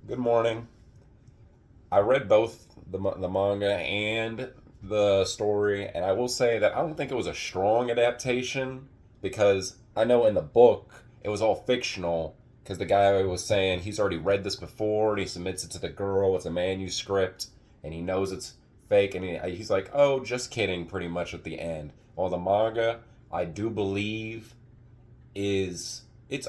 Good morning. I read both the manga and the story, and I will say that I don't think it was a strong adaptation because I know in the book it was all fictional because the guy was saying he's already read this before and he submits it to the girl. It's a manuscript and he knows it's fake, and he's like, "Oh, just kidding," pretty much at the end. While the manga, I do believe it's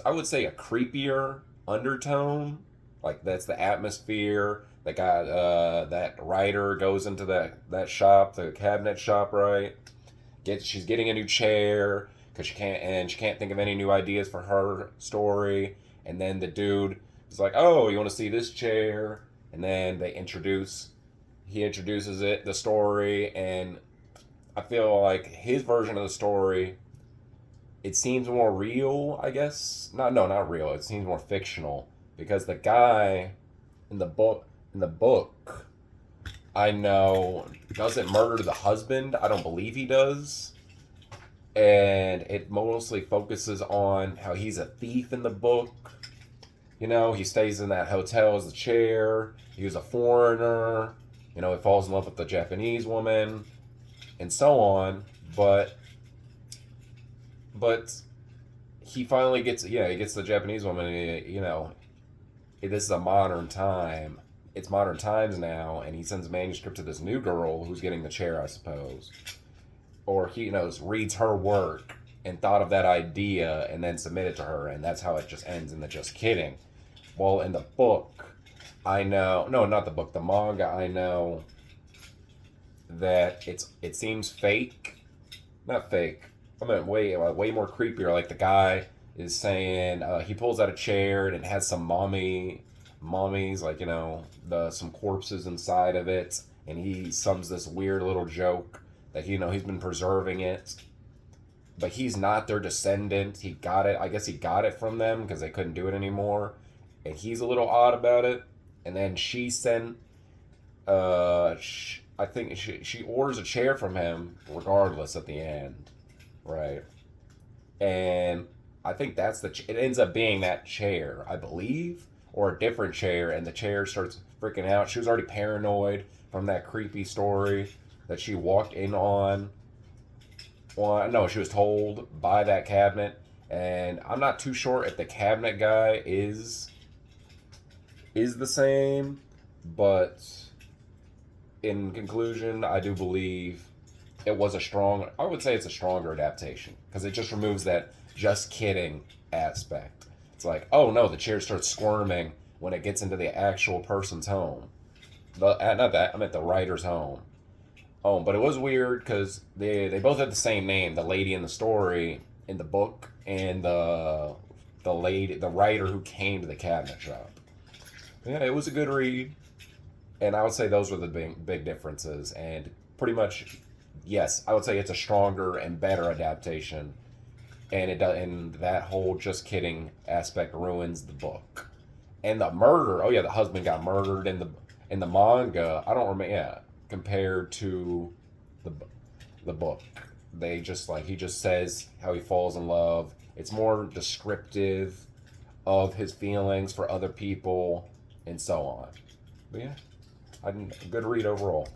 I would say a creepier undertone. Like that's the atmosphere. That writer goes into that shop, the cabinet shop, right? She's getting a new chair because she can't think of any new ideas for her story. And then the dude is like, "Oh, you want to see this chair?" And then he introduces the story, and I feel like his version of the story, it seems more real, I guess. Not real. It seems more fictional because the guy in the book, I know doesn't murder the husband. I don't believe he does, and it mostly focuses on how he's a thief in the book. He stays in that hotel as a chair. He was a foreigner. He falls in love with the Japanese woman, and so on. But he finally he gets the Japanese woman. This is a modern time. It's modern times now, and he sends a manuscript to this new girl who's getting the chair, I suppose, or he reads her work and thought of that idea and then submit it to her, and that's how it just ends in the just kidding. Well, in the book, I know no, not the book, the manga. I know that it seems fake, not fake. I mean, way more creepier. Like the guy is saying, he pulls out a chair and it has some mummies, like the some corpses inside of it, and he sums this weird little joke that he's been preserving it, but he's not their descendant. He got it. I guess he got it from them because they couldn't do it anymore, and he's a little odd about it. And then she sent, I think she orders a chair from him regardless at the end, right? And I think it ends up being that chair, I believe, or a different chair, and the chair starts freaking out. She was already paranoid from that creepy story that she walked in on. Well, no, she was told by that cabinet, and I'm not too sure if the cabinet guy is the same, but in conclusion, I do believe it was I would say it's a stronger adaptation because it just removes that just kidding aspect. It's like, oh no, the chair starts squirming when it gets into the actual person's home. Not that, I meant the writer's home. Oh, but it was weird because they both had the same name, the lady in the story in the book and the writer who came to the cabinet shop. Yeah, it was a good read, and I would say those were the big differences. And pretty much, yes, I would say it's a stronger and better adaptation. And it does, and that whole just kidding aspect ruins the book. And the murder, oh yeah, the husband got murdered in the manga. I don't remember. Yeah, compared to the the book, they just he just says how he falls in love. It's more descriptive of his feelings for other people and so on. But yeah, a good read overall.